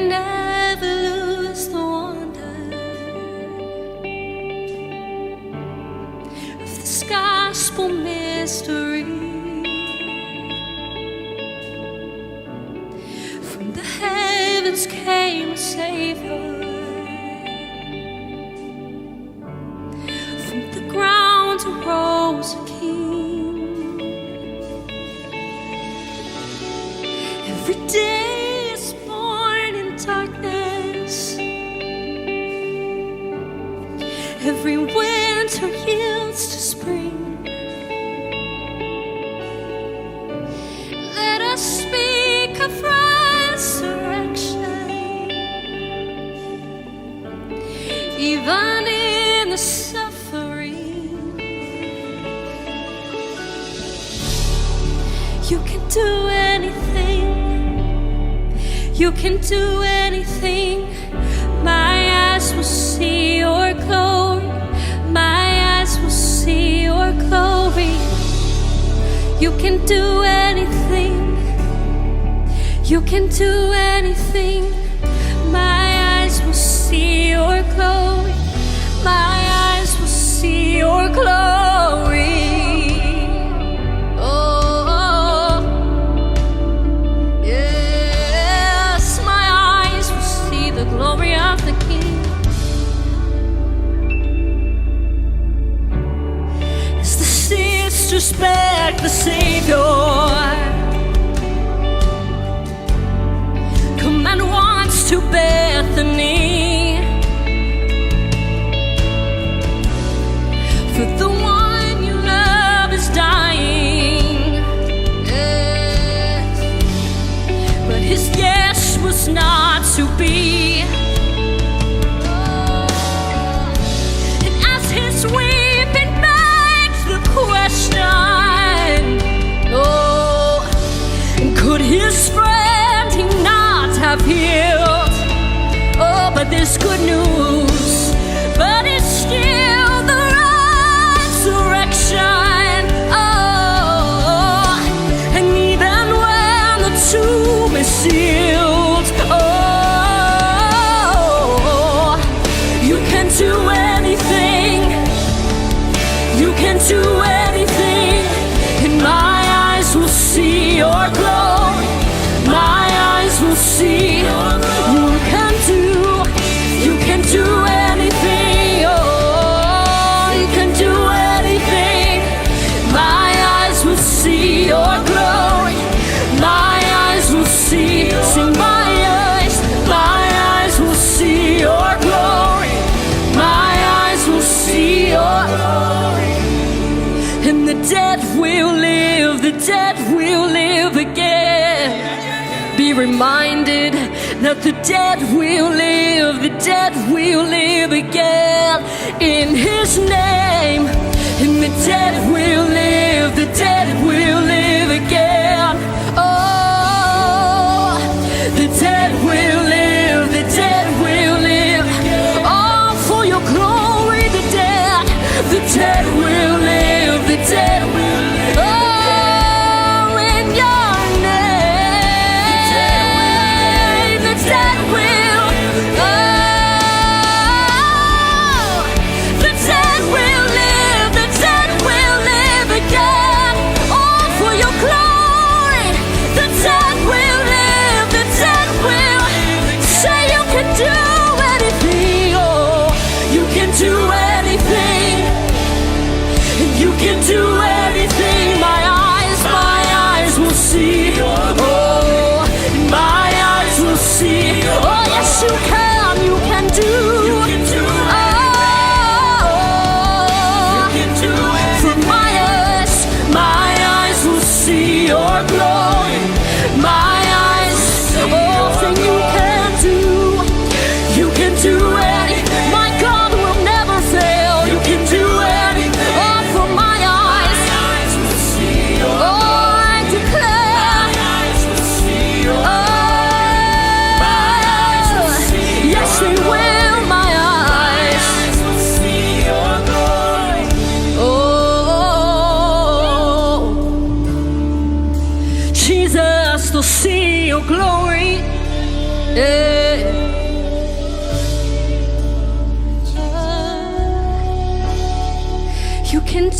never lose the wonder of this gospel mystery. From the heavens came a Savior, from the ground arose a King. Every day is born in darkness, every winter yields to spring. Let us speak of resurrection, even in the suffering. You can do anything, you can do anything. My eyes will see your glory, my eyes will see your glory. You can do anything, you can do anything. My eyes will see your glory, my eyes will see your glory. Oh, yes, my eyes will see the glory of the King. As the sisters beg the Savior, come and once to Bethany, for the one you love is dying. Yes. But his yes was not to be. And as his weeping begs the question, oh, could his friend he not have healed? Oh, but there's good news, but it's still the resurrection. Oh, and even when the tomb is sealed, oh, you can do anything, you can do anything. And my eyes will see your glory, my eyes will see. You can do anything, oh, you can do anything. My eyes will see your glory, my eyes will see. Sing, my eyes will see your glory, my eyes will see your glory. And the dead will live, the dead will live again. Be reminded that the dead will live, the dead will live again in his name. And the dead will live, the dead will live again. Oh, the dead will live, the dead will live. Oh, for your glory, the dead will live, the dead will live. Oh, in your name, the dead will. Oh, the dead will live, the dead will live again. Oh, for your glory, the dead will live, the dead will. Say you can do anything, oh, you can do anything. You can do anything. My eyes will see. Oh, my eyes will see. Oh, yes, you can do. You can do for my eyes will see your glory. My eyes, oh, thing you can do. You can do anything. My God will never fail. You can do anything. Oh, for my eyes will see your glory. Oh, I declare. My eyes will see your glory. My eyes will see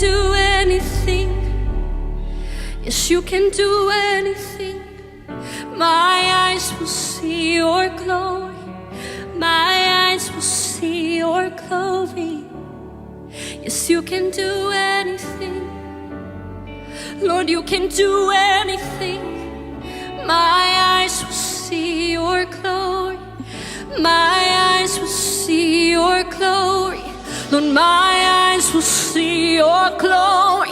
do anything. Yes, you can do anything. My eyes will see your glory. My eyes will see your glory. Yes, you can do anything. Lord, you can do anything. My eyes will see your glory. My eyes will see your glory. Lord, my eyes will see your glory.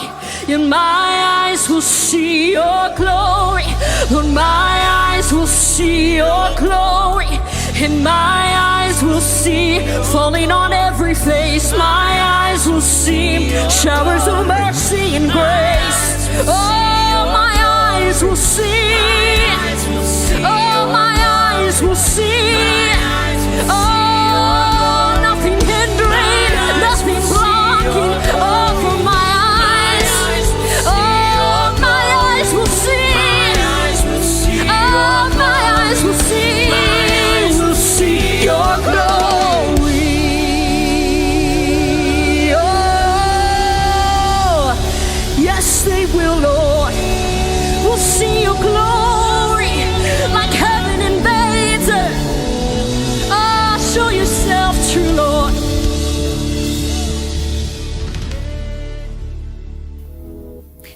And my eyes will see your glory. Lord, my eyes will see your glory. And my eyes will see falling on every face. My eyes will see showers of mercy and grace. Oh, my eyes will see. Oh, my eyes will see. Oh, nothing hindering, nothing blocking. Oh, for my eyes. Oh, my eyes will see. Oh, my eyes will see. Will see your glory. Oh, yes, they will, Lord. We'll see your glory like heaven invades earth. Oh, show yourself true, Lord.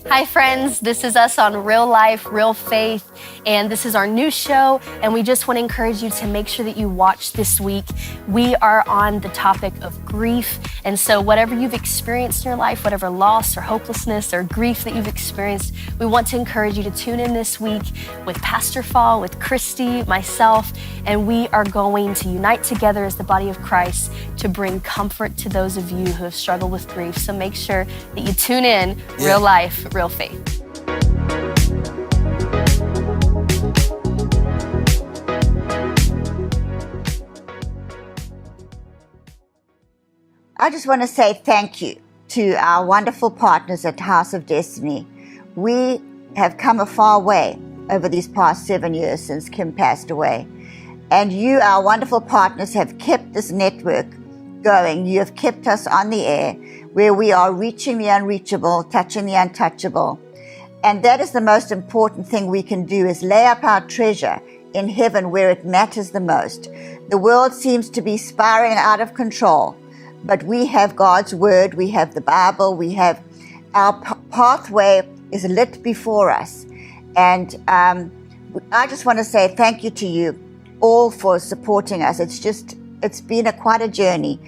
Hi friends, this is us on Real Life, Real Faith, and this is our new show, and we just want to encourage you to make sure that you watch this week. We are on the topic of grief, and so whatever you've experienced in your life, whatever loss or hopelessness or grief that you've experienced, we want to encourage you to tune in this week with Pastor Fall, with Christy, myself, and we are going to unite together as the body of Christ to bring comfort to those of you who have struggled with grief. So make sure that you tune in, Real Life, Real Faith. I just want to say thank you to our wonderful partners at House of Destiny. We have come a far way over these past 7 years since Kim passed away. And you, our wonderful partners, have kept this network going. You have kept us on the air where we are reaching the unreachable, touching the untouchable. And that is the most important thing we can do, is lay up our treasure in heaven where it matters the most. The world seems to be spiraling out of control, but we have God's word, we have the Bible, we have our pathway is lit before us. And I just want to say thank you to you all for supporting us. It's been quite a journey.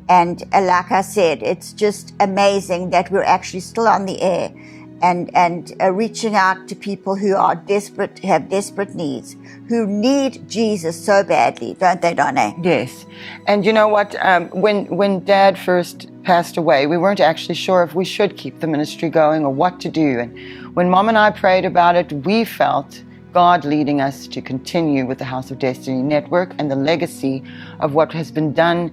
And like I said, it's just amazing that we're actually still on the air and reaching out to people who are desperate, have desperate needs, who need Jesus so badly, don't they, Donna? Yes. And you know what? When Dad first passed away, we weren't actually sure if we should keep the ministry going or what to do. And when Mom and I prayed about it, we felt God leading us to continue with the House of Destiny Network and the legacy of what has been done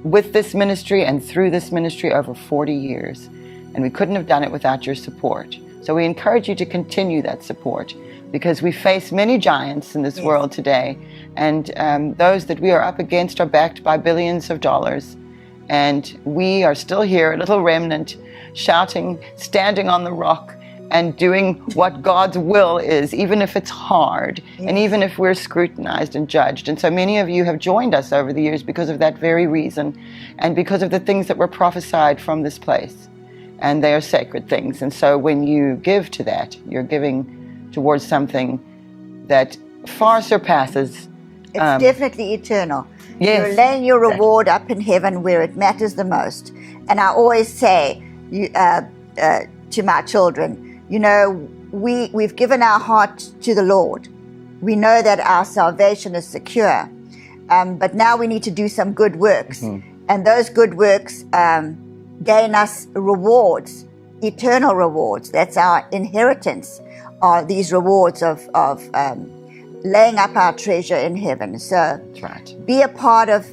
with this ministry and through this ministry over 40 years. And we couldn't have done it without your support. So we encourage you to continue that support, because we face many giants in this world today. And those that we are up against are backed by billions of dollars. And we are still here, a little remnant, shouting, standing on the rock, and doing what God's will is, even if it's hard, and even if we're scrutinized and judged. And so many of you have joined us over the years because of that very reason, and because of the things that were prophesied from this place. And they are sacred things. And so when you give to that, you're giving towards something that far surpasses. It's definitely eternal. Yes, you're laying your reward up in heaven where it matters the most. And I always say to my children, you know, we've given our heart to the Lord. We know that our salvation is secure. But now we need to do some good works. Mm-hmm. And those good works gain us rewards, eternal rewards. That's our inheritance, are these rewards of laying up our treasure in heaven. So that's right. Be a part of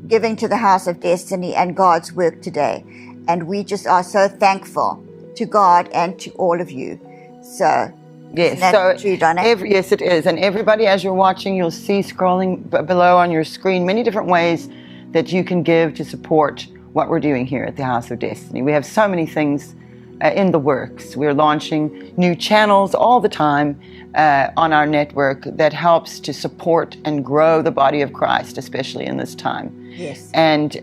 giving to the House of Destiny and God's work today. And we just are so thankful to God and to all of you. So yes, so true, Donna? Yes, it is. And everybody, as you're watching, you'll see scrolling below on your screen many different ways that you can give to support what we're doing here at the House of Destiny. We have so many things in the works. We're launching new channels all the time on our network that helps to support and grow the body of Christ, especially in this time. Yes. And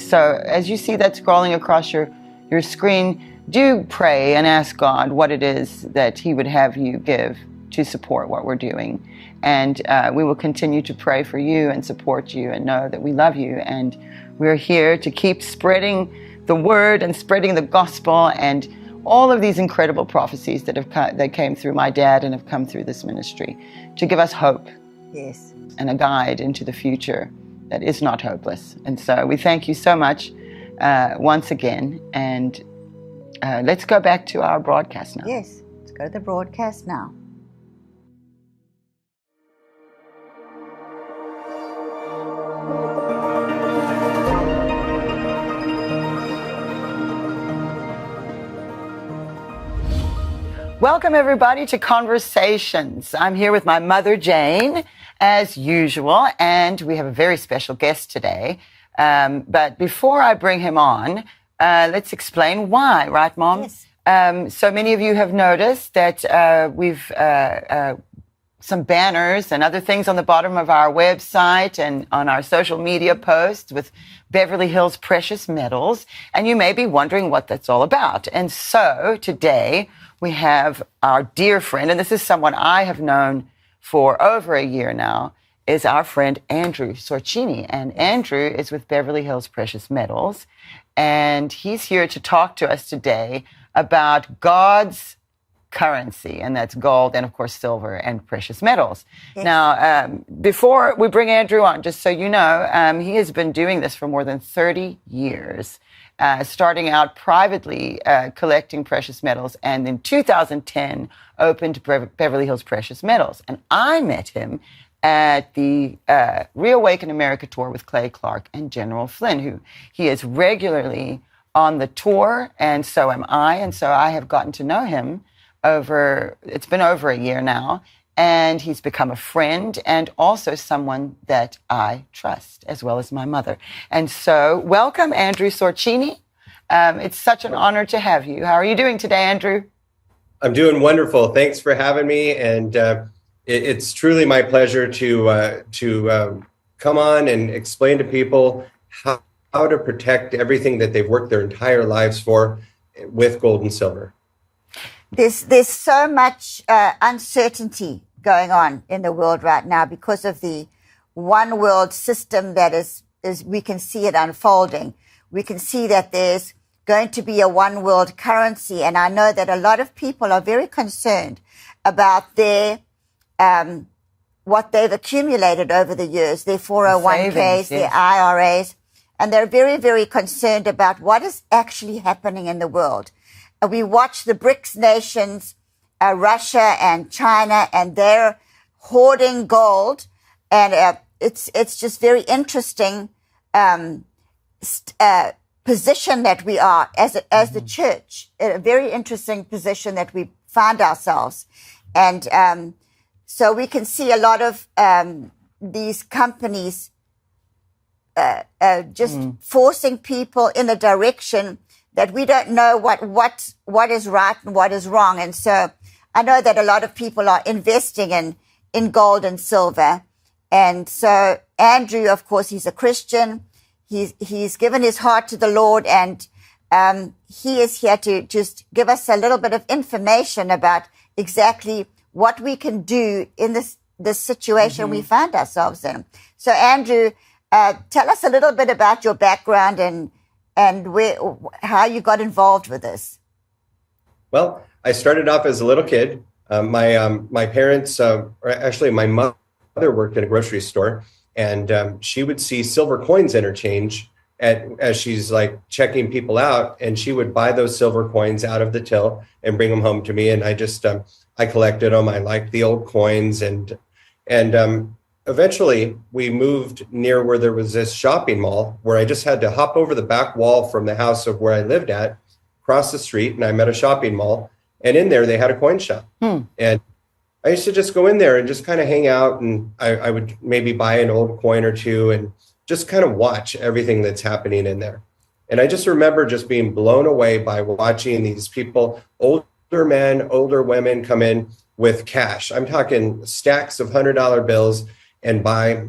so as you see that scrolling across your screen, do pray and ask God what it is that He would have you give to support what we're doing. And we will continue to pray for you and support you and know that we love you. And we're here to keep spreading the word and spreading the gospel and all of these incredible prophecies that came through my dad and have come through this ministry to give us hope. Yes. And a guide into the future that is not hopeless. And so we thank you so much once again. And let's go back to our broadcast now. Yes. Let's go to the broadcast now. Welcome, everybody, to Conversations. I'm here with my mother, Jane, as usual, and we have a very special guest today. But before I bring him on, let's explain why, right, Mom? Yes. So many of you have noticed that we've some banners and other things on the bottom of our website and on our social media posts with Beverly Hills Precious Metals, and you may be wondering what that's all about. And so today we have our dear friend, and this is someone I have known for over a year now, is our friend Andrew Sorcini. And Andrew is with Beverly Hills Precious Metals, and he's here to talk to us today about God's currency, and that's gold and, of course, silver and precious metals. Yes. Now, before we bring Andrew on, just so you know, he has been doing this for more than 30 years. Starting out privately collecting precious metals, and in 2010 opened Beverly Hills Precious Metals. And I met him at the Reawaken America tour with Clay Clark and General Flynn, who he is regularly on the tour, and so am I. And so I have gotten to know him it's been over a year now, and he's become a friend and also someone that I trust, as well as my mother. And so, welcome, Andrew Sorcini. It's such an honor to have you. How are you doing today, Andrew? I'm doing wonderful. Thanks for having me. And it's truly my pleasure to come on and explain to people how to protect everything that they've worked their entire lives for with gold and silver. There's so much uncertainty going on in the world right now because of the one world system that is we can see it unfolding. We can see that there's going to be a one world currency, and I know that a lot of people are very concerned about their what they've accumulated over the years, their 401ks, yes, their IRAs, and they're very, very concerned about what is actually happening in the world. We watch the BRICS nations, Russia and China, and they're hoarding gold. And it's just very interesting position that we are as the church, a very interesting position that we find ourselves. And so we can see a lot of these companies just forcing people in a direction that we don't know what is right and what is wrong. And so I know that a lot of people are investing in gold and silver. And so Andrew, of course, he's a Christian. He's given his heart to the Lord, and he is here to just give us a little bit of information about exactly what we can do in this situation we find ourselves in. So Andrew, tell us a little bit about your background and how you got involved with this. Well, I started off as a little kid. My parents, actually my mother worked in a grocery store, and she would see silver coins interchange as she's like checking people out, and she would buy those silver coins out of the till and bring them home to me. And I just I collected them. I liked the old coins, and eventually we moved near where there was this shopping mall where I just had to hop over the back wall from the house of where I lived at, cross the street, and I met a shopping mall. And in there, they had a coin shop. And I used to just go in there and just kind of hang out. And I would maybe buy an old coin or two and just kind of watch everything that's happening in there. And I just remember just being blown away by watching these people, older men, older women, come in with cash. I'm talking stacks of $100 bills and buy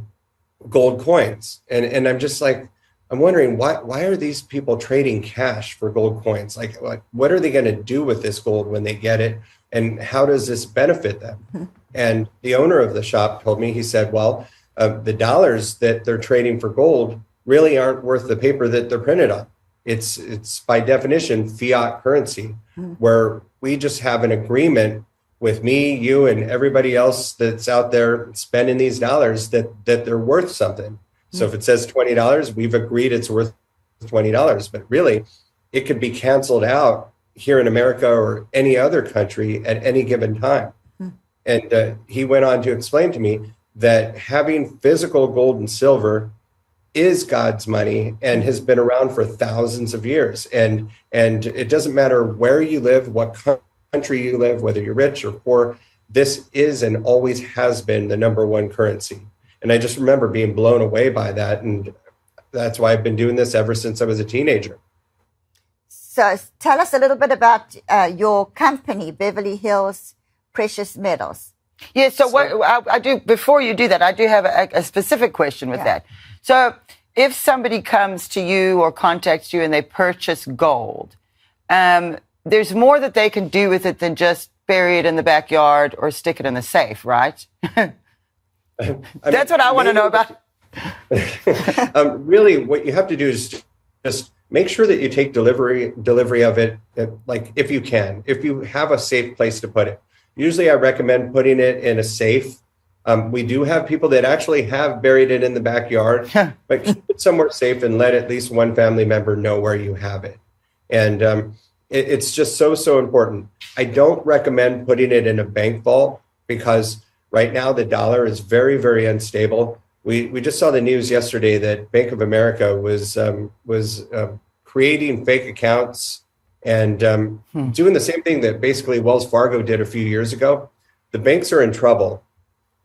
gold coins. And I'm just like, I'm wondering why are these people trading cash for gold coins? Like what are they going to do with this gold when they get it? And how does this benefit them? And the owner of the shop told me, he said, well, the dollars that they're trading for gold really aren't worth the paper that they're printed on. It's by definition fiat currency, where we just have an agreement with me, you, and everybody else that's out there spending these dollars that they're worth something. So if it says $20, we've agreed it's worth $20, but really it could be canceled out here in America or any other country at any given time. And he went on to explain to me that having physical gold and silver is God's money and has been around for thousands of years. And it doesn't matter where you live, what country you live, whether you're rich or poor, this is and always has been the number one currency. And I just remember being blown away by that. And that's why I've been doing this ever since I was a teenager. So tell us a little bit about your company, Beverly Hills Precious Metals. Yeah, so what I do, before you do that, I do have a specific question with that. So if somebody comes to you or contacts you and they purchase gold, there's more that they can do with it than just bury it in the backyard or stick it in the safe, right? That's what I want to know about. Really, what you have to do is just make sure that you take delivery of it, like if you can, if you have a safe place to put it. Usually I recommend putting it in a safe. We do have people that actually have buried it in the backyard, but keep it somewhere safe and let at least one family member know where you have it. And it's just so important. I don't recommend putting it in a bank vault because right now the dollar is very, very unstable. We just saw the news yesterday that Bank of America was creating fake accounts and doing the same thing that basically Wells Fargo did a few years ago. The banks are in trouble,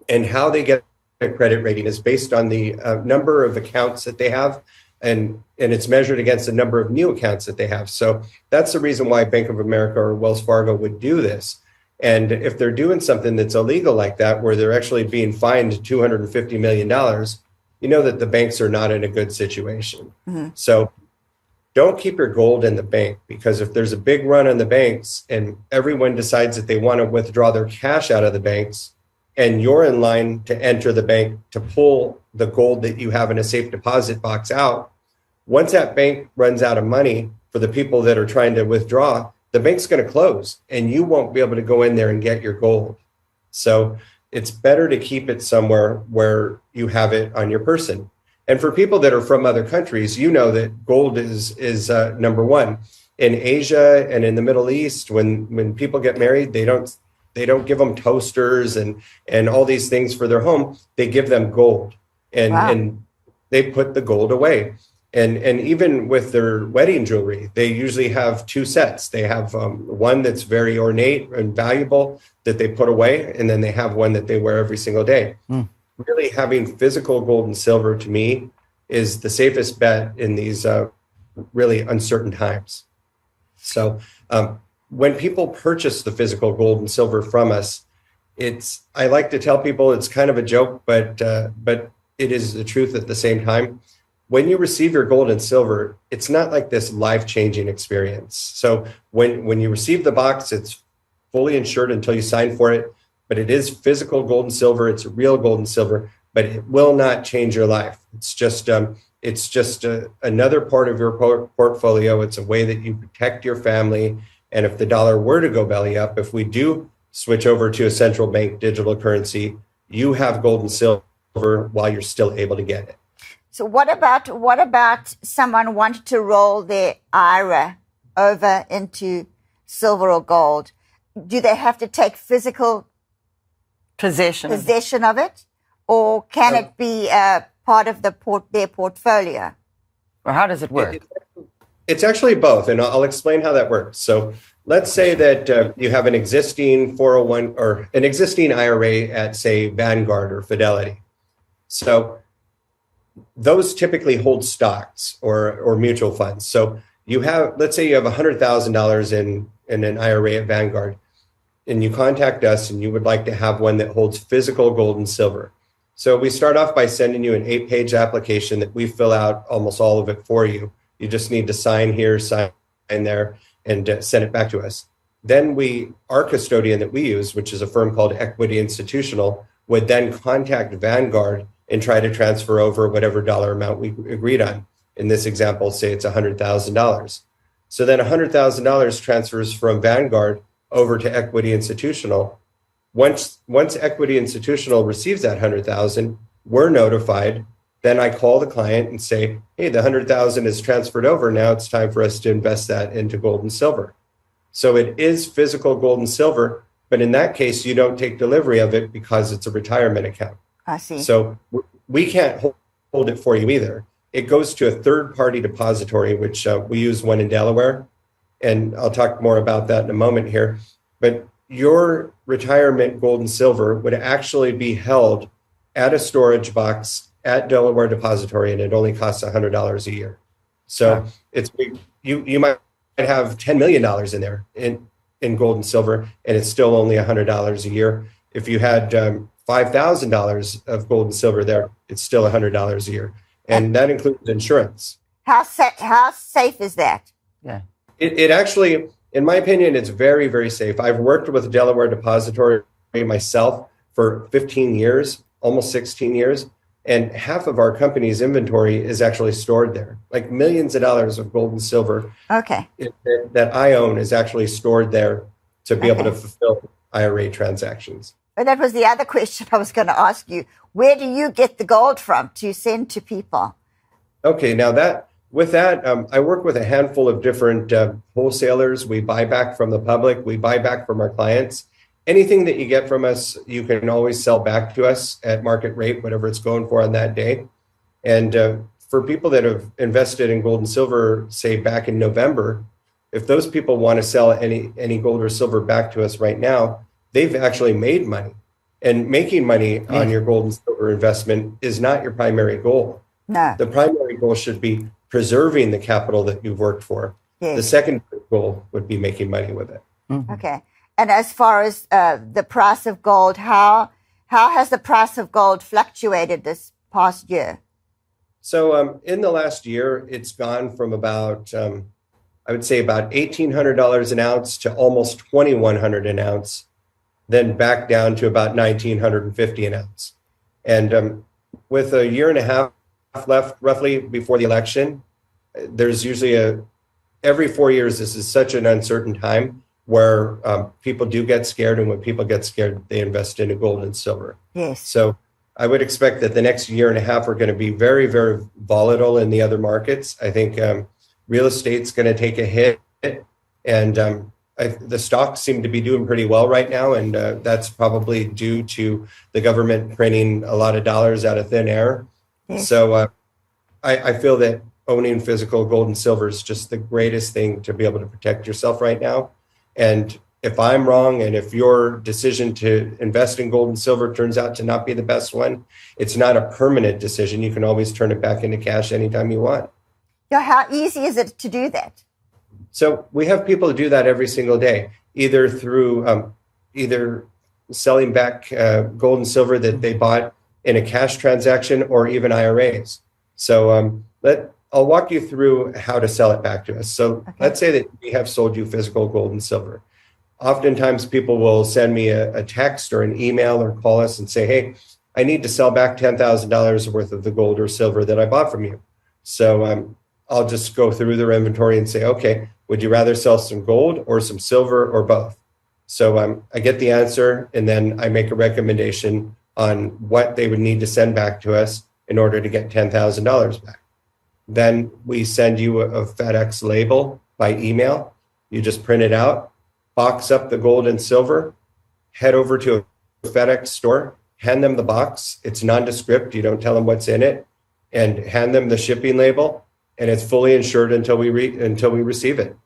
and how they get a credit rating is based on the number of accounts that they have, and it's measured against the number of new accounts that they have. So that's the reason why Bank of America or Wells Fargo would do this. And if they're doing something that's illegal like that, where they're actually being fined $250 million, you know that the banks are not in a good situation. So don't keep your gold in the bank, because if there's a big run on the banks and everyone decides that they want to withdraw their cash out of the banks and you're in line to enter the bank to pull the gold that you have in a safe deposit box out, once that bank runs out of money for the people that are trying to withdraw, the bank's going to close and you won't be able to go in there and get your gold. So it's better to keep it somewhere where you have it on your person. And for people that are from other countries, you know that gold is number one. In Asia and in the Middle East, when people get married, they don't give them toasters and all these things for their home. They give them gold, and they put the gold away. And even with their wedding jewelry, they usually have two sets. They have one that's very ornate and valuable that they put away, and then they have one that they wear every single day. Really having physical gold and silver, to me, is the safest bet in these really uncertain times. So when people purchase the physical gold and silver from us, I like to tell people it's kind of a joke, but it is the truth at the same time. When you receive your gold and silver, it's not like this life-changing experience. So when you receive the box, it's fully insured until you sign for it. But it is physical gold and silver. It's real gold and silver, but it will not change your life. It's just another part of your portfolio. It's a way that you protect your family. And if the dollar were to go belly up, if we do switch over to a central bank digital currency, you have gold and silver while you're still able to get it. So what about someone wanting to roll their IRA over into silver or gold? Do they have to take physical possession of it, or can it be part of their portfolio? Or how does it work? It's actually both, and I'll explain how that works. So let's say that you have an existing 401 or an existing IRA at, say, Vanguard or Fidelity. So those typically hold stocks or mutual funds. So let's say you have $100,000 in an IRA at Vanguard, and you contact us and you would like to have one that holds physical gold and silver. So we start off by sending you an 8-page application that we fill out almost all of it for you. You just need to sign here, sign there, and send it back to us. Then our custodian that we use, which is a firm called Equity Institutional, would then contact Vanguard and try to transfer over whatever dollar amount we agreed on. In this example, say it's $100,000. So then $100,000 transfers from Vanguard over to Equity Institutional. Once Equity Institutional receives that $100,000, we're notified. Then I call the client and say, hey, the $100,000 is transferred over. Now it's time for us to invest that into gold and silver. So it is physical gold and silver, but in that case, you don't take delivery of it because it's a retirement account. I see. So we can't hold it for you either. It goes to a third-party depository, which we use one in Delaware, and I'll talk more about that in a moment here. But your retirement gold and silver would actually be held at a storage box at Delaware Depository, and it only costs $100 a year. So you might have $10 million in there in gold and silver, and it's still only $100 a year. If you had $5,000 of gold and silver there, it's still $100 a year. And that includes insurance. How safe is that? Yeah. It actually, in my opinion, it's very, very safe. I've worked with Delaware Depository myself for 15 years, almost 16 years. And half of our company's inventory is actually stored there. Like millions of dollars of gold and silver that I own is actually stored there to be able to fulfill IRA transactions. Well, that was the other question I was going to ask you. Where do you get the gold from to send to people? Okay, now I work with a handful of different wholesalers. We buy back from the public. We buy back from our clients. Anything that you get from us, you can always sell back to us at market rate, whatever it's going for on that day. And for people that have invested in gold and silver, say back in November, if those people want to sell any gold or silver back to us right now, they've actually made money. And making money on your gold and silver investment is not your primary goal. No. The primary goal should be preserving the capital that you've worked for. Yes. The second goal would be making money with it. Mm-hmm. Okay. And as far as the price of gold, how has the price of gold fluctuated this past year? So in the last year, it's gone from about, I would say about $1,800 an ounce to almost $2,100 an ounce, then back down to about $1,950 an ounce. And with a year and a half left roughly before the election, there's usually every 4 years, this is such an uncertain time where people do get scared. And when people get scared, they invest into gold and silver. Yes. So I would expect that the next year and a half are going to be very, very volatile in the other markets. I think real estate's going to take a hit, and the stocks seem to be doing pretty well right now. And that's probably due to the government printing a lot of dollars out of thin air. Yes. So I feel that owning physical gold and silver is just the greatest thing to be able to protect yourself right now. And if I'm wrong, and if your decision to invest in gold and silver turns out to not be the best one, it's not a permanent decision. You can always turn it back into cash anytime you want. Yeah, how easy is it to do that? So we have people do that every single day, either through either selling back gold and silver that they bought in a cash transaction or even IRAs. So I'll walk you through how to sell it back to us. So let's say that we have sold you physical gold and silver. Oftentimes people will send me a text or an email or call us and say, hey, I need to sell back $10,000 worth of the gold or silver that I bought from you. So I'll just go through their inventory and say, okay, would you rather sell some gold or some silver or both? So I get the answer, and then I make a recommendation on what they would need to send back to us in order to get $10,000 back. Then we send you a FedEx label by email. You just print it out, box up the gold and silver, head over to a FedEx store, hand them the box. It's nondescript. You don't tell them what's in it, and hand them the shipping label, and it's fully insured until we receive it.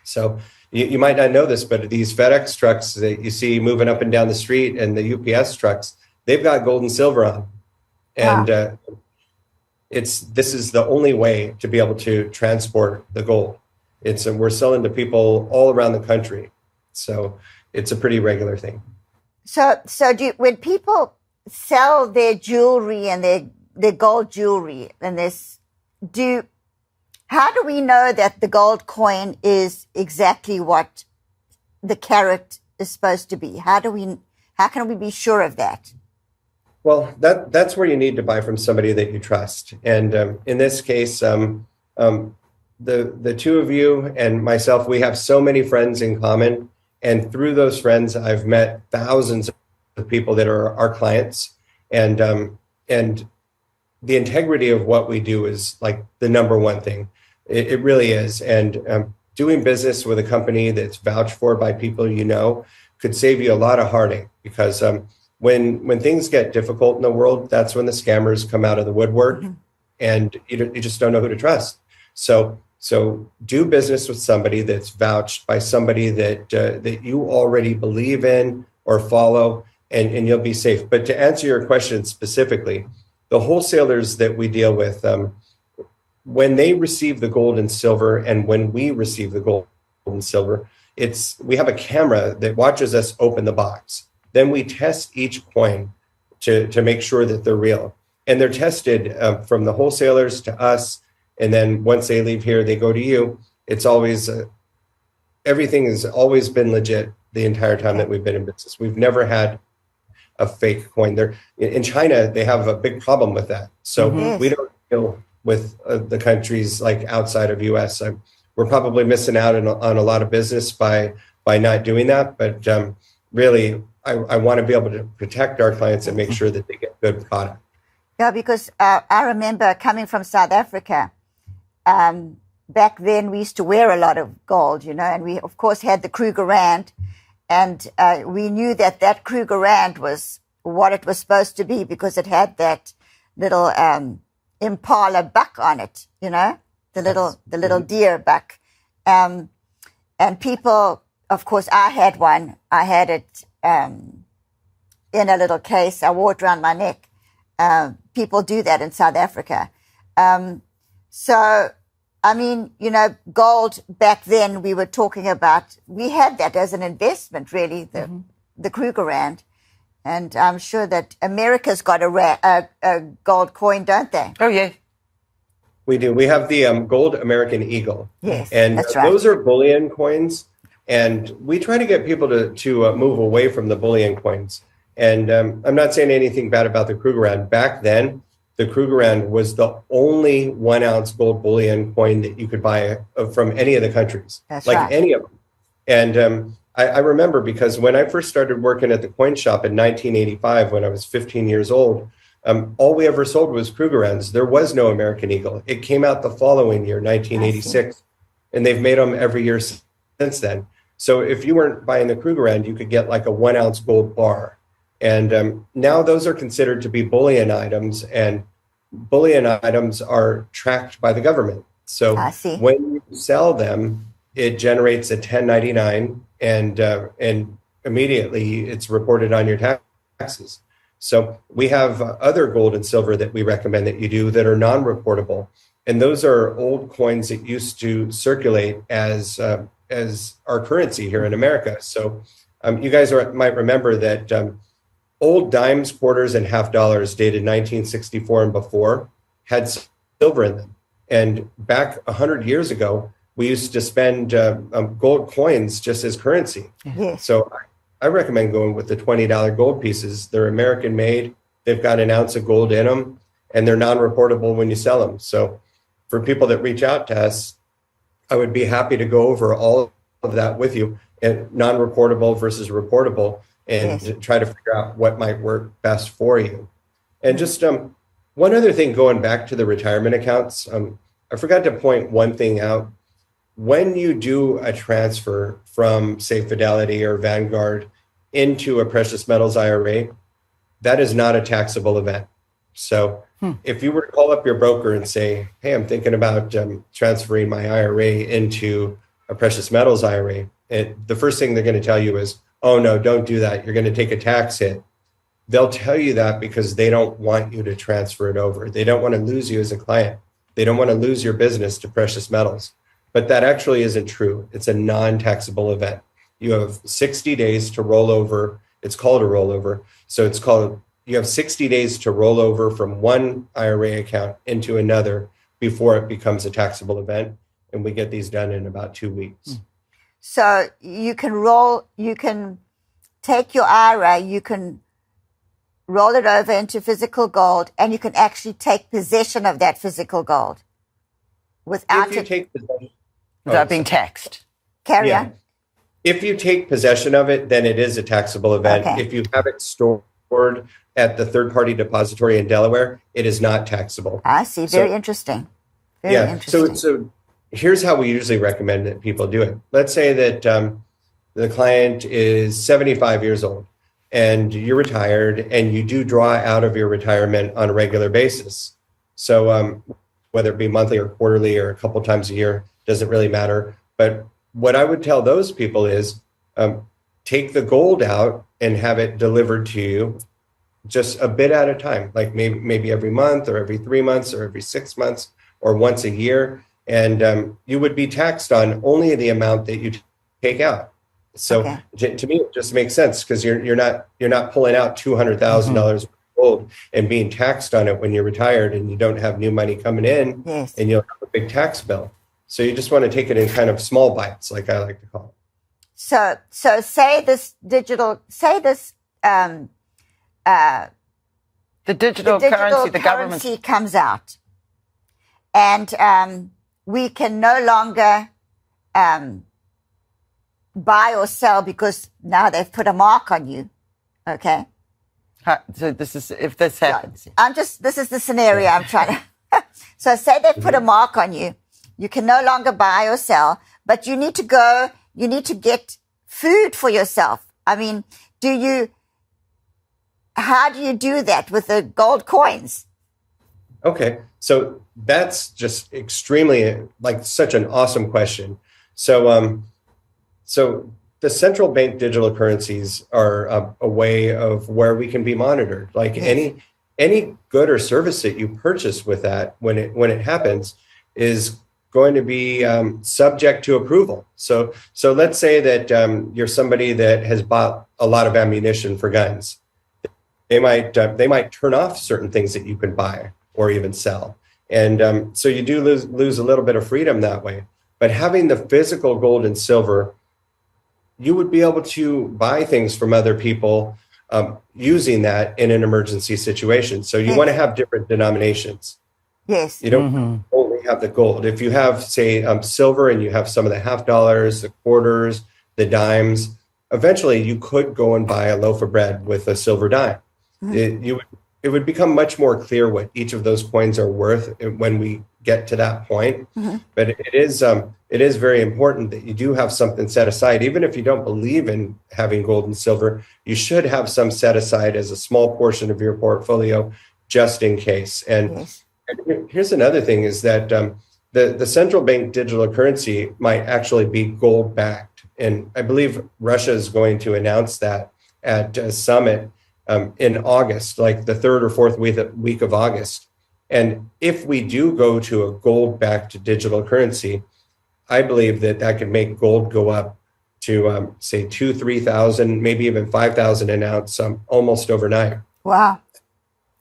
So you might not know this, but these FedEx trucks that you see moving up and down the street and the UPS trucks, they've got gold and silver on. And this is the only way to be able to transport the gold. We're selling to people all around the country. So it's a pretty regular thing. So when people sell their jewelry and their gold jewelry and how do we know that the gold coin is exactly what the carat is supposed to be? How can we be sure of that? Well, that's where you need to buy from somebody that you trust. And in this case, the two of you and myself, we have so many friends in common. And through those friends, I've met thousands of people that are our clients. And the integrity of what we do is like the number one thing. It really is. And doing business with a company that's vouched for by people you know could save you a lot of heartache, because when things get difficult in the world, that's when the scammers come out of the woodwork, and you just don't know who to trust. So do business with somebody that's vouched by somebody that you already believe in or follow, and you'll be safe. But to answer your question specifically, the wholesalers that we deal with, when they receive the gold and silver, and when we receive the gold and silver, we have a camera that watches us open the box. Then we test each coin to make sure that they're real. And they're tested from the wholesalers to us. And then once they leave here, they go to you. It's always, everything has always been legit the entire time that we've been in business. We've never had a fake coin. In China, they have a big problem with that. So we don't deal with the countries like outside of US. We're probably missing out on a lot of business by not doing that. But really, I want to be able to protect our clients and make sure that they get good product. Yeah, because I remember coming from South Africa. Back then, we used to wear a lot of gold, and we, of course, had the Kruger Rand. And we knew that Kruger Rand was what it was supposed to be, because it had that little impala buck on it, the little deer buck. And people, of course, I had one. I had it in a little case. I wore it around my neck. People do that in South Africa. So, I mean, gold back then, we were talking about, we had that as an investment, really, the Kruger Rand. And I'm sure that America's got a gold coin, don't they? Oh, yeah. We do. We have the gold American Eagle. Yes, and that's right. Those are bullion coins. And we try to get people to move away from the bullion coins. And I'm not saying anything bad about the Kruger Rand. Back then, the Kruger Rand was the only 1 ounce gold bullion coin that you could buy from any of the countries. That's like right. any of them. And I remember, because when I first started working at the coin shop in 1985, when I was 15 years old, all we ever sold was Kruger Rands. There was no American Eagle. It came out the following year, 1986, and they've made them every year since then. So if you weren't buying the Kruger Rand, you could get like a 1 ounce gold bar. And now those are considered to be bullion items, and bullion items are tracked by the government. So when you sell them, it generates a 1099, and immediately it's reported on your taxes. So we have other gold and silver that we recommend that you do that are non-reportable, and those are old coins that used to circulate as our currency here in America. So you guys might remember that old dimes, quarters, and half dollars dated 1964 and before had silver in them. And back 100 years ago, we used to spend gold coins just as currency. Yes. So I recommend going with the $20 gold pieces. They're American made. They've got an ounce of gold in them, and they're non-reportable when you sell them. So for people that reach out to us, I would be happy to go over all of that with you, and non-reportable versus reportable, and try to figure out what might work best for you. And just one other thing, going back to the retirement accounts, I forgot to point one thing out. When you do a transfer from, say, Fidelity or Vanguard into a precious metals IRA, that is not a taxable event. So if you were to call up your broker and say, hey, I'm thinking about transferring my IRA into a precious metals IRA, the first thing they're going to tell you is, oh, no, don't do that. You're going to take a tax hit. they'll tell you that because they don't want you to transfer it over. They don't want to lose you as a client. They don't want to lose your business to precious metals. But that actually isn't true. It's a non-taxable event. You have 60 days to roll over. It's called a rollover. So you have 60 days to roll over from one IRA account into another before it becomes a taxable event. And we get these done in about 2 weeks. So you can take your IRA, you can roll it over into physical gold, and you can actually take possession of that physical gold without without being taxed. Carry on. If you take possession of it, then it is a taxable event. Okay. If you have it stored at the third-party depository in Delaware, it is not taxable. I see. Very interesting. Very interesting. So here's how we usually recommend that people do it. Let's say that the client is 75 years old and you're retired and you do draw out of your retirement on a regular basis. So whether it be monthly or quarterly or a couple times a year, doesn't really matter. But what I would tell those people is take the gold out and have it delivered to you just a bit at a time, like maybe every month or every 3 months or every 6 months or once a year. And you would be taxed on only the amount that you take out. So to me, it just makes sense because you're not pulling out $200,000 of gold and being taxed on it when you're retired and you don't have new money coming in, and you'll have a big tax bill. So you just want to take it in kind of small bites, like I like to call it. So say this the digital currency, the government comes out, and we can no longer buy or sell because now they've put a mark on you. Okay. So this is if this happens. This is the scenario I'm trying to. So say they've put a mark on you. You can no longer buy or sell, but you need to get food for yourself. I mean, how do you do that with the gold coins? Okay. So that's just extremely, like, such an awesome question. So, so the central bank digital currencies are a way of where we can be monitored. Like any good or service that you purchase with that, when it happens, is going to be subject to approval. So let's say that you're somebody that has bought a lot of ammunition for guns. They might turn off certain things that you can buy or even sell, and so you do lose a little bit of freedom that way. But having the physical gold and silver, you would be able to buy things from other people using that in an emergency situation. So you want to have different denominations. Yes. You don't only have the gold. If you have, say, silver and you have some of the half dollars, the quarters, the dimes, eventually you could go and buy a loaf of bread with a silver dime. It would become much more clear what each of those coins are worth when we get to that point. But it is very important that you do have something set aside. Even if you don't believe in having gold and silver, you should have some set aside as a small portion of your portfolio just in case. And here's another thing is that the central bank digital currency might actually be gold backed. And I believe Russia is going to announce that at a summit in August, like the 3rd or 4th week of August. And if we do go to a gold backed digital currency, I believe that could make gold go up to say 2,000-3,000, maybe even 5,000 an ounce almost overnight. Wow.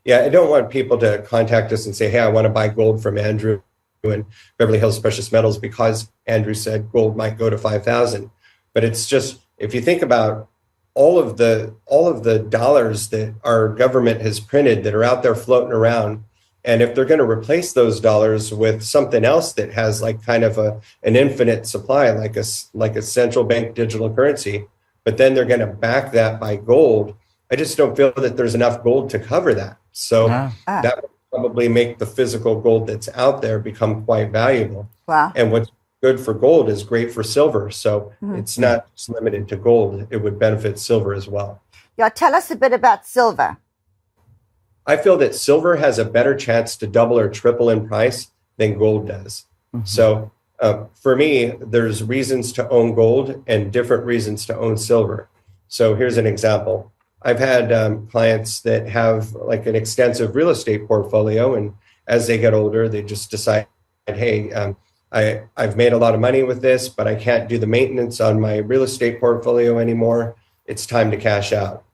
Yeah, I don't want people to contact us and say, hey, I want to buy gold from Andrew in Beverly Hills Precious Metals because Andrew said gold might go to 5,000. But it's just, if you think about all of the dollars that our government has printed that are out there floating around, and if they're going to replace those dollars with something else that has like kind of an infinite supply, like a central bank digital currency, but then they're going to back that by gold, I just don't feel that there's enough gold to cover that. So that would probably make the physical gold that's out there become quite valuable. Wow. And what's good for gold is great for silver. So it's not just limited to gold. It would benefit silver as well. Yeah, tell us a bit about silver. I feel that silver has a better chance to double or triple in price than gold does. So for me, there's reasons to own gold and different reasons to own silver. So here's an example. I've had clients that have like an extensive real estate portfolio, and as they get older, they just decide, hey, I've made a lot of money with this, but I can't do the maintenance on my real estate portfolio anymore. It's time to cash out.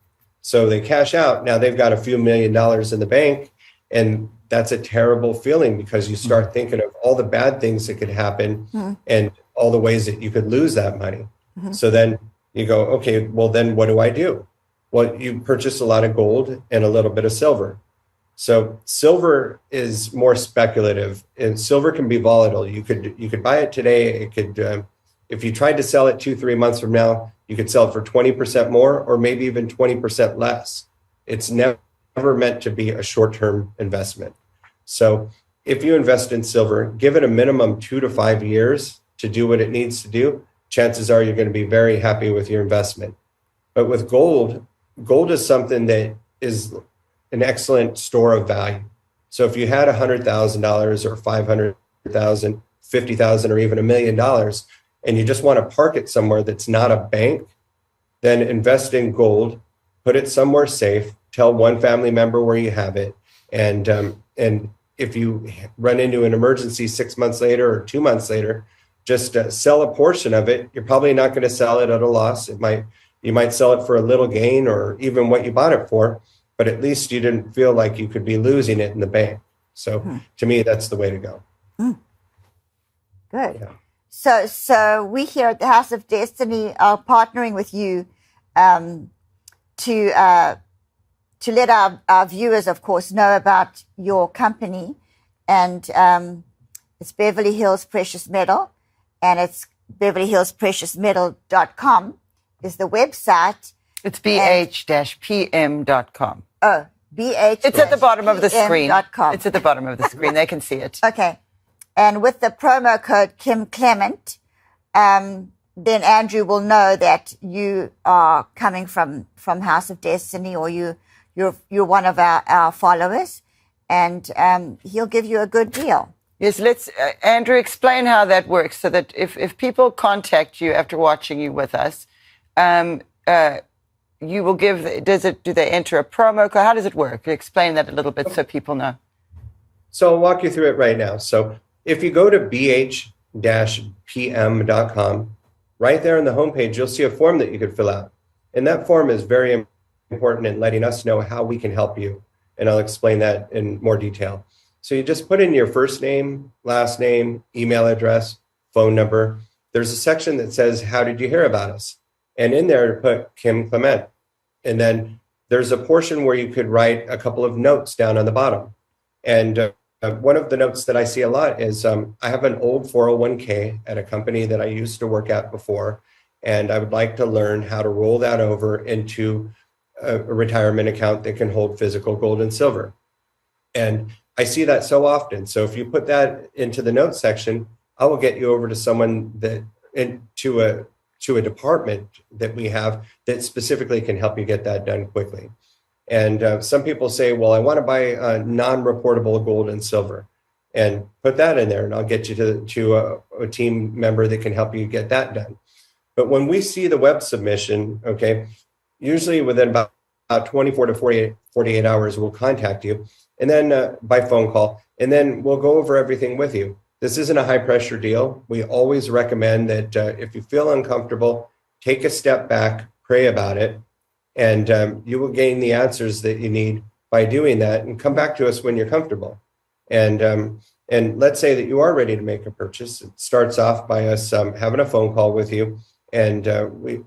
So they cash out. Now they've got a few $1 million in the bank, and that's a terrible feeling because you start thinking of all the bad things that could happen and all the ways that you could lose that money. So then you go, okay, well, then what do I do? Well, you purchase a lot of gold and a little bit of silver. So silver is more speculative, and silver can be volatile. You could buy it today. It could, if you tried to sell it 2-3 months from now, you could sell it for 20% more, or maybe even 20% less. It's never meant to be a short-term investment. So if you invest in silver, give it a minimum 2 to 5 years to do what it needs to do. Chances are you're going to be very happy with your investment. But with gold is something that is an excellent store of value. So if you had $100,000 or $500,000, $50,000, or even $1 million, and you just want to park it somewhere that's not a bank, then invest in gold, put it somewhere safe, tell one family member where you have it. And if you run into an emergency 6 months later or 2 months later, just sell a portion of it. You're probably not going to sell it at a loss. You might sell it for a little gain or even what you bought it for, but at least you didn't feel like you could be losing it in the bank. So to me, that's the way to go. Good. Yeah. So we here at the House of Destiny are partnering with you to let our viewers, of course, know about your company. And it's Beverly Hills Precious Metal, and it's BeverlyHillsPreciousMetal.com is the website. It's bh-pm.com. Oh, BH. It's at the bottom of the screen. .com. It's at the bottom of the screen. They can see it. Okay. And with the promo code Kim Clement, then Andrew will know that you are coming from House of Destiny, or you're one of our followers, and he'll give you a good deal. Yes, let's, Andrew, explain how that works so that if people contact you after watching you with us, you will give, do they enter a promo code? How does it work? Explain that a little bit so people know. So I'll walk you through it right now. So if you go to bh-pm.com, right there on the homepage, you'll see a form that you could fill out. And that form is very important in letting us know how we can help you. And I'll explain that in more detail. So you just put in your first name, last name, email address, phone number. There's a section that says, how did you hear about us? And in there, put Kim Clement. And then there's a portion where you could write a couple of notes down on the bottom. And one of the notes that I see a lot is I have an old 401k at a company that I used to work at before, and I would like to learn how to roll that over into a retirement account that can hold physical gold and silver. And I see that so often. So if you put that into the notes section, I will get you over to someone to a department that we have that specifically can help you get that done quickly. And some people say, well, I want to buy non-reportable gold and silver, and put that in there, and I'll get you to a team member that can help you get that done. But when we see the web submission, okay, usually within about 24 to 48 hours, we'll contact you, and then by phone call, and then we'll go over everything with you. This isn't a high pressure deal. We always recommend that if you feel uncomfortable, take a step back, pray about it, and you will gain the answers that you need by doing that, and come back to us when you're comfortable. And let's say that you are ready to make a purchase. It starts off by us having a phone call with you, and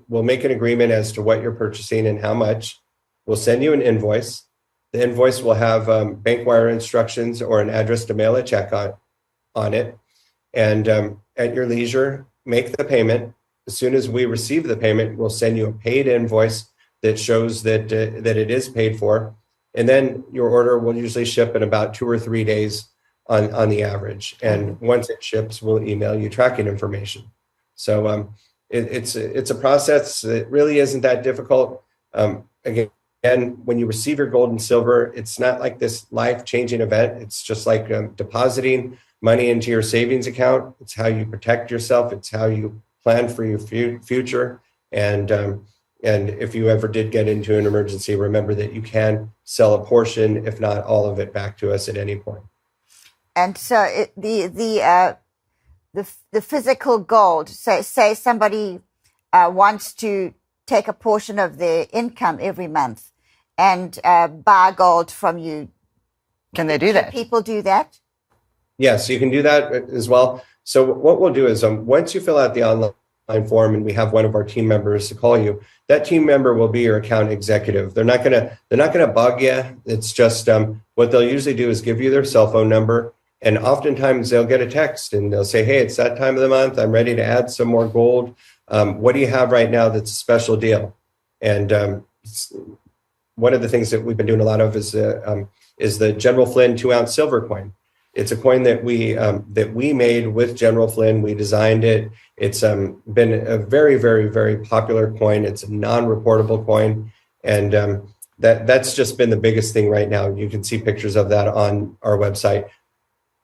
we'll make an agreement as to what you're purchasing and how much. We'll send you an invoice. The invoice will have bank wire instructions or an address to mail a check on it. And at your leisure, make the payment. As soon as we receive the payment, we'll send you a paid invoice that shows that it is paid for. And then your order will usually ship in about 2 or 3 days on the average. And once it ships, we'll email you tracking information. So it's a process that really isn't that difficult. Again, when you receive your gold and silver, it's not like this life-changing event. It's just like depositing money into your savings account. It's how you protect yourself. It's how you plan for your future. And And if you ever did get into an emergency, remember that you can sell a portion, if not all of it, back to us at any point. And so the physical gold. So say somebody wants to take a portion of their income every month and buy gold from you. Can they do that? Can people do that? Yes, you can do that as well. So what we'll do is once you fill out the online form and we have one of our team members to call you, that team member will be your account executive. They're not gonna bug you. It's just what they'll usually do is give you their cell phone number, and oftentimes they'll get a text and they'll say, hey, it's that time of the month. I'm ready to add some more gold. What do you have right now that's a special deal? And one of the things that we've been doing a lot of is the General Flynn 2-ounce silver coin. It's a coin that we made with General Flynn. We designed it. It's been a very, very, very popular coin. It's a non-reportable coin, and that's just been the biggest thing right now. You can see pictures of that on our website,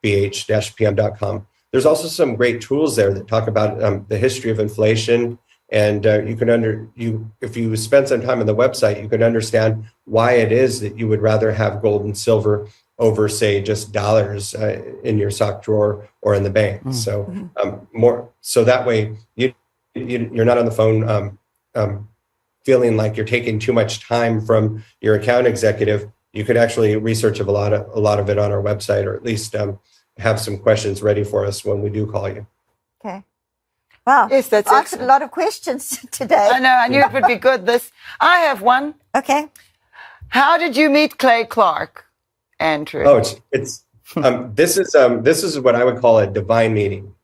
bh-pm.com. There's also some great tools there that talk about the history of inflation, and if you spend some time on the website, you can understand why it is that you would rather have gold and silver over, say, just dollars in your sock drawer or in the bank. So so that way you're not on the phone feeling like you're taking too much time from your account executive. You could actually research a lot of it on our website, or at least have some questions ready for us when we do call you. Okay. Wow. Yes, that's answered a lot of questions today. I know. I knew it would be good. I have one. Okay. How did you meet Clay Clark, Andrew? Oh, it's this is what I would call a divine meeting.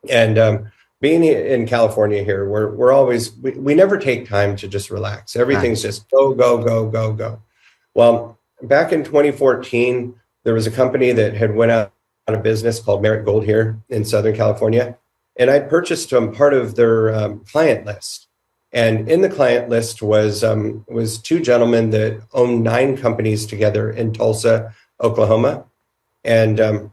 And being in California here, we're always we never take time to just relax. Everything's just go, go, go, go, go. Well, back in 2014, there was a company that had went out of business called Merit Gold here in Southern California. And I purchased part of their client list. And in the client list was two gentlemen that own 9 companies together in Tulsa, Oklahoma. And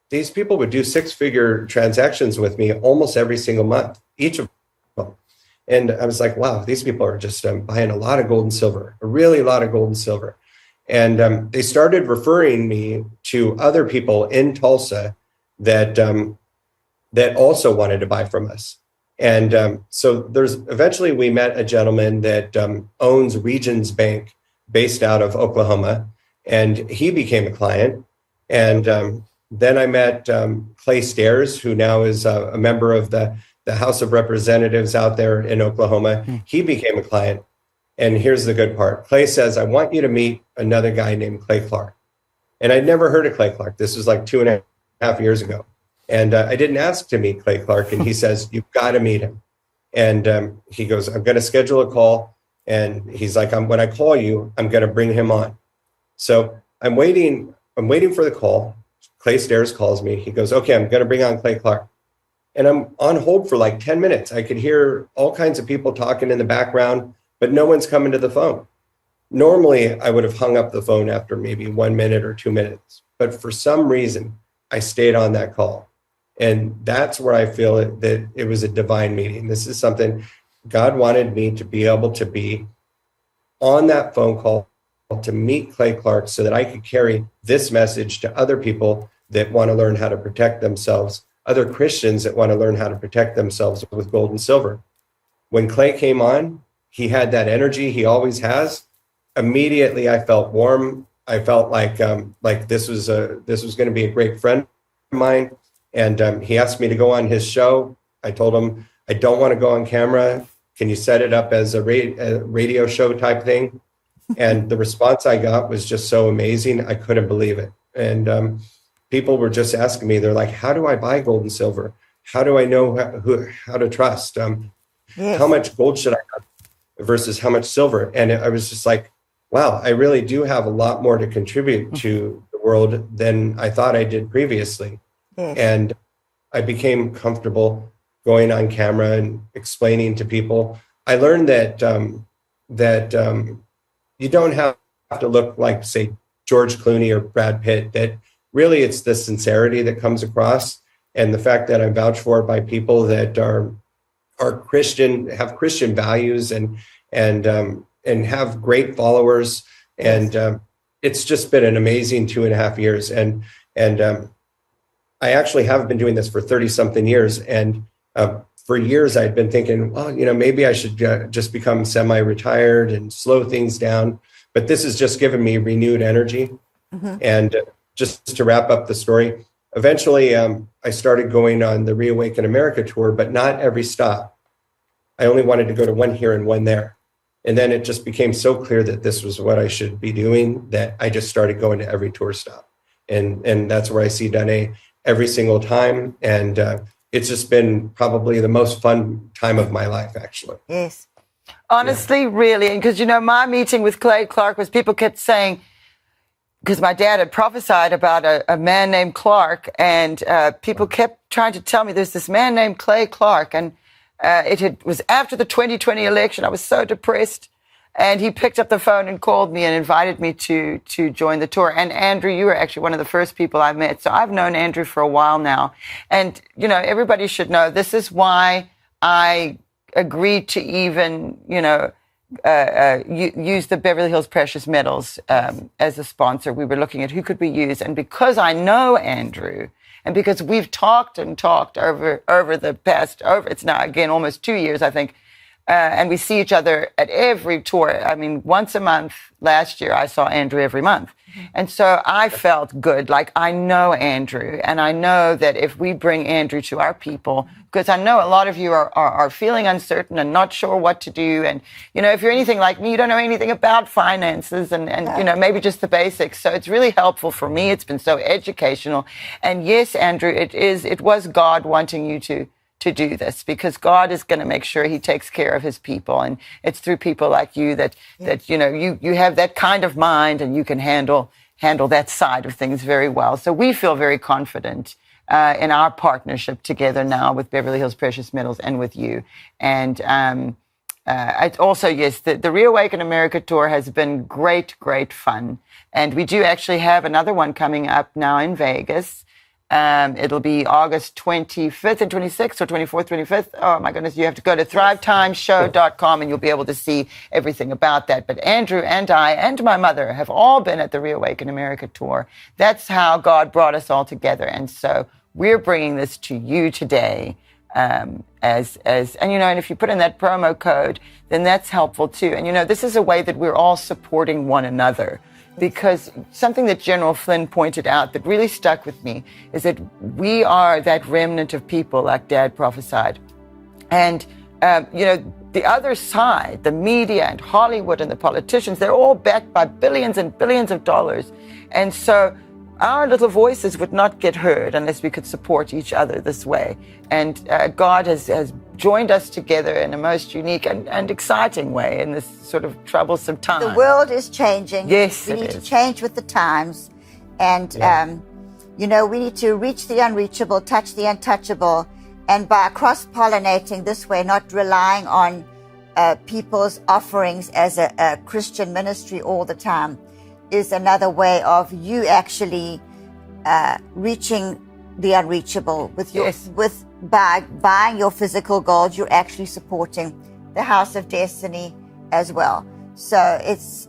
these people would do 6-figure transactions with me almost every single month, each of them. And I was like, wow, these people are just buying a lot of gold and silver, a really lot of gold and silver. And they started referring me to other people in Tulsa that also wanted to buy from us. And so eventually we met a gentleman that owns Regions Bank based out of Oklahoma, and he became a client. And then I met Clay Stairs, who now is a member of the House of Representatives out there in Oklahoma. He became a client. And here's the good part. Clay says, I want you to meet another guy named Clay Clark. And I'd never heard of Clay Clark. This was like 2.5 years ago. And I didn't ask to meet Clay Clark. And he says, you've got to meet him. And he goes, I'm going to schedule a call. And he's like, when I call you, I'm going to bring him on. So I'm waiting for the call. Clay Stairs calls me. He goes, okay, I'm going to bring on Clay Clark. And I'm on hold for like 10 minutes. I could hear all kinds of people talking in the background, but no one's coming to the phone. Normally, I would have hung up the phone after maybe 1 minute or 2 minutes. But for some reason, I stayed on that call. And that's where I feel that it was a divine meeting. This is something God wanted me to be able to be on that phone call to meet Clay Clark so that I could carry this message to other people that want to learn how to protect themselves, other Christians that want to learn how to protect themselves with gold and silver. When Clay came on, he had that energy he always has. Immediately, I felt warm. I felt like this was going to be a great friend of mine. And he asked me to go on his show. I told him, I don't want to go on camera. Can you set it up as a radio show type thing? And the response I got was just so amazing. I couldn't believe it. And people were just asking me, they're like, how do I buy gold and silver? How do I know how to trust? How much gold should I have versus how much silver? And I was just like, wow, I really do have a lot more to contribute to the world than I thought I did previously. And I became comfortable going on camera and explaining to people. I learned that you don't have to look like, say, George Clooney or Brad Pitt, that really it's the sincerity that comes across, and the fact that I'm vouched for by people that are Christian, have Christian values, and and have great followers. And it's just been an amazing 2.5 years. And I actually have been doing this for 30 something years. And for years, I'd been thinking, well, maybe I should just become semi-retired and slow things down. But this has just given me renewed energy. And just to wrap up the story, eventually I started going on the Reawaken America tour, but not every stop. I only wanted to go to one here and one there. And then it just became so clear that this was what I should be doing that I just started going to every tour stop. And that's where I see Danae every single time. And it's just been probably the most fun time of my life, actually. Yes. Honestly, really. Because, my meeting with Clay Clark was people kept saying, because my dad had prophesied about a man named Clark, and people kept trying to tell me there's this man named Clay Clark. And it was after the 2020 election. I was so depressed. And he picked up the phone and called me and invited me to join the tour. And Andrew, you were actually one of the first people I met. So I've known Andrew for a while now. And, everybody should know this is why I agreed to even, use the Beverly Hills Precious Metals as a sponsor. We were looking at who could we use. And because I know Andrew, and because we've talked over the past, it's now, again, almost 2 years, I think, and we see each other at every tour. I mean, once a month last year, I saw Andrew every month. And so I felt good. Like, I know Andrew, and I know that if we bring Andrew to our people, because I know a lot of you are feeling uncertain and not sure what to do. And, if you're anything like me, you don't know anything about finances and maybe just the basics. So it's really helpful for me. It's been so educational. And yes, Andrew, it was God wanting you to do this, because God is going to make sure he takes care of his people. And it's through people like you that you have that kind of mind, and you can handle that side of things very well. So we feel very confident in our partnership together now with Beverly Hills Precious Metals and with you. And also, yes, the Reawaken America tour has been great fun. And we do actually have another one coming up now in Vegas. It'll be August 25th and 26th, or 24th, 25th. Oh my goodness, you have to go to thrivetimeshow.com and you'll be able to see everything about that. But Andrew and I and my mother have all been at the Reawaken America tour. That's how God brought us all together. And so we're bringing this to you today. And if you put in that promo code, then that's helpful too. And this is a way that we're all supporting one another. Because something that General Flynn pointed out that really stuck with me is that we are that remnant of people like Dad prophesied. And, the other side, the media and Hollywood and the politicians, they're all backed by billions and billions of dollars. And so our little voices would not get heard unless we could support each other this way. And God has joined us together in a most unique and exciting way in this sort of troublesome time. The world is changing. Yes, we need to change with the times. And, we need to reach the unreachable, touch the untouchable. And by cross-pollinating this way, not relying on people's offerings as a Christian ministry all the time, is another way of you actually reaching the unreachable by buying your physical gold. You're actually supporting the House of Destiny as well. So it's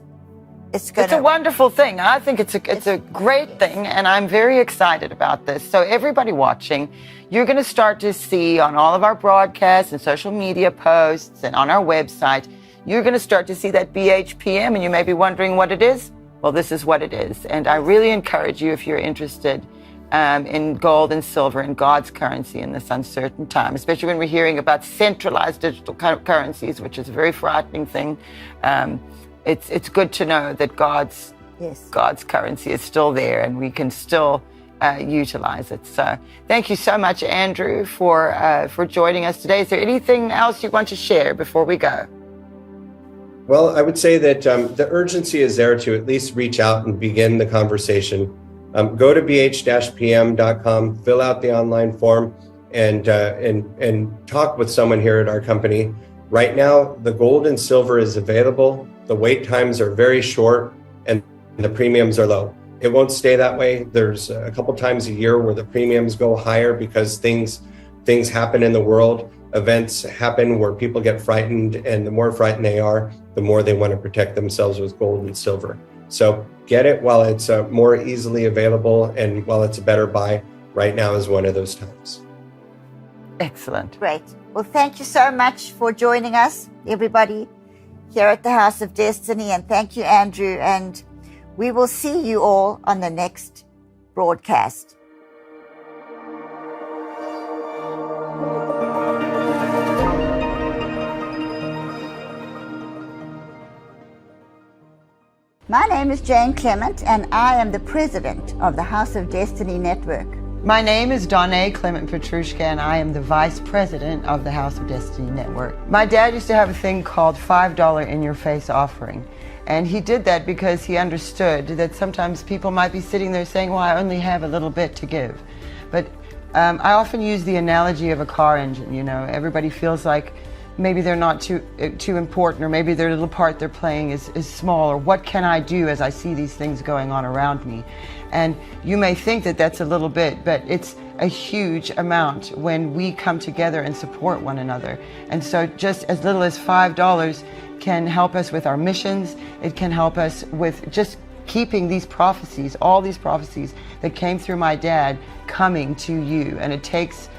a wonderful thing. I think it's a great thing, and I'm very excited about this. So everybody watching, you're going to start to see on all of our broadcasts and social media posts and on our website, you're going to start to see that BHPM, and you may be wondering what it is. Well, this is what it is. And I really encourage you, if you're interested in gold and silver and God's currency in this uncertain time, especially when we're hearing about centralized digital currencies, which is a very frightening thing. It's good to know that God's currency is still there and we can still utilize it. So thank you so much, Andrew, for joining us today. Is there anything else you want to share before we go? Well, I would say that the urgency is there to at least reach out and begin the conversation. Go to bh-pm.com, fill out the online form, and talk with someone here at our company. Right now, the gold and silver is available. The wait times are very short, and the premiums are low. It won't stay that way. There's a couple times a year where the premiums go higher because things happen in the world. events happen where people get frightened, and the more frightened they are, the more they want to protect themselves with gold and silver. So get it while it's more easily available and while it's a better buy. Right now is one of those times. Excellent. Great. Well, thank you so much for joining us, everybody, here at the House of Destiny. And thank you, Andrew. And we will see you all on the next broadcast. My name is Jane Clement, and I am the president of the House of Destiny Network. My name is Donna Clement Petrushka, and I am the vice president of the House of Destiny Network. My dad used to have a thing called $5 in your face offering. And he did that because he understood that sometimes people might be sitting there saying, well, I only have a little bit to give. But I often use the analogy of a car engine. You know, everybody feels like maybe they're not too important, or maybe their little part they're playing is small, or what can I do as I see these things going on around me? And you may think that that's a little bit, but it's a huge amount when we come together and support one another. And so just as little as $5 can help us with our missions. It can help us with just keeping these prophecies, all these prophecies that came through my dad, coming to you. And it takes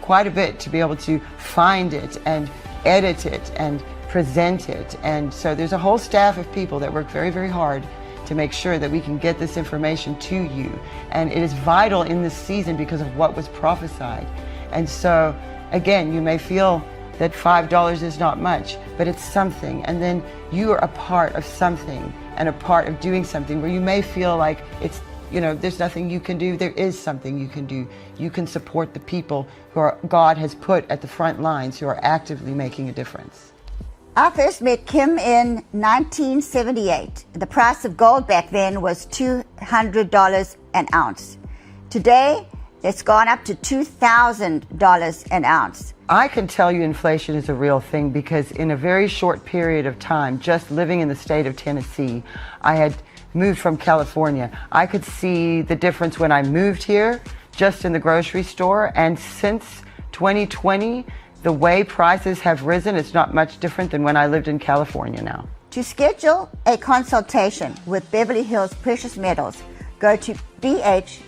quite a bit to be able to find it and edit it and present it. And so there's a whole staff of people that work very, very hard to make sure that we can get this information to you. And it is vital in this season because of what was prophesied. And so, again, you may feel that $5 is not much, but it's something. And then you are a part of something and a part of doing something where you may feel like it's, you know, there's nothing you can do. There is something you can do. You can support the people who God has put at the front lines, who are actively making a difference. I first met Kim in 1978. The price of gold back then was $200 an ounce. Today, it's gone up to $2,000 an ounce. I can tell you inflation is a real thing because in a very short period of time, just living in the state of Tennessee, I had moved from California. I could see the difference when I moved here, just in the grocery store, and since 2020, the way prices have risen, it's not much different than when I lived in California now. To schedule a consultation with Beverly Hills Precious Metals, go to bh-pm.com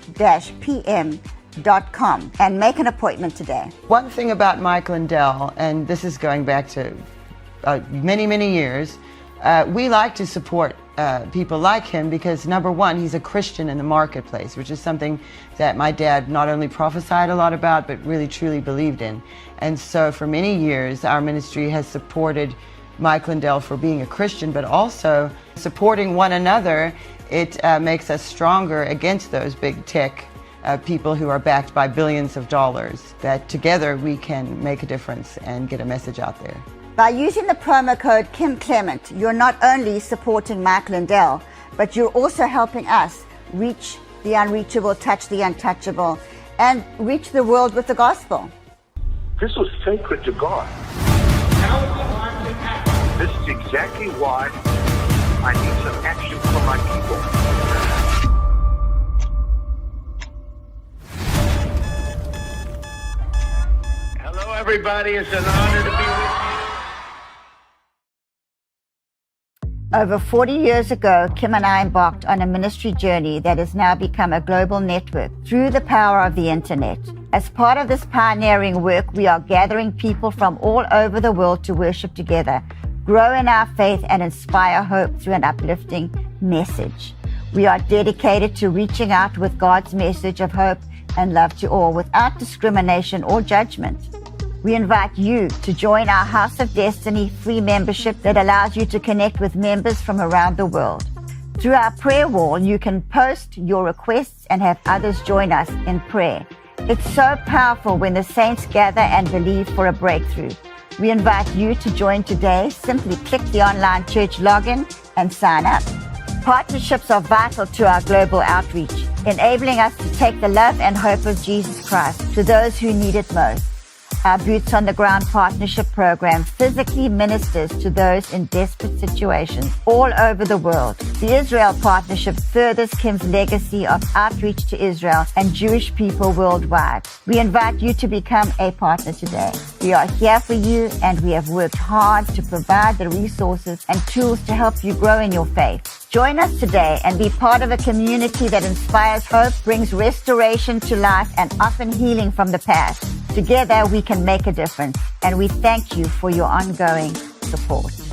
and make an appointment today. One thing about Mike Lindell, and this is going back to many, many years, we like to support people like him because, number one, he's a Christian in the marketplace, which is something that my dad not only prophesied a lot about, but really truly believed in. And so for many years, our ministry has supported Mike Lindell for being a Christian, but also supporting one another. It makes us stronger against those big tech people who are backed by billions of dollars, that together we can make a difference and get a message out there. By using the promo code Kim Clement, you're not only supporting Mike Lindell, but you're also helping us reach the unreachable, touch the untouchable, and reach the world with the gospel. This was sacred to God. This is exactly why I need some action from my people. Hello, everybody. It's an honor to be with you. Over 40 years ago, Kim and I embarked on a ministry journey that has now become a global network through the power of the internet. As part of this pioneering work, we are gathering people from all over the world to worship together, grow in our faith, and inspire hope through an uplifting message. We are dedicated to reaching out with God's message of hope and love to all without discrimination or judgment. We invite you to join our House of Destiny free membership that allows you to connect with members from around the world. Through our prayer wall, you can post your requests and have others join us in prayer. It's so powerful when the saints gather and believe for a breakthrough. We invite you to join today. Simply click the online church login and sign up. Partnerships are vital to our global outreach, enabling us to take the love and hope of Jesus Christ to those who need it most. Our Boots on the Ground Partnership Program physically ministers to those in desperate situations all over the world. The Israel Partnership furthers Kim's legacy of outreach to Israel and Jewish people worldwide. We invite you to become a partner today. We are here for you, and we have worked hard to provide the resources and tools to help you grow in your faith. Join us today and be part of a community that inspires hope, brings restoration to life, and often healing from the past. Together, we can make a difference, and we thank you for your ongoing support.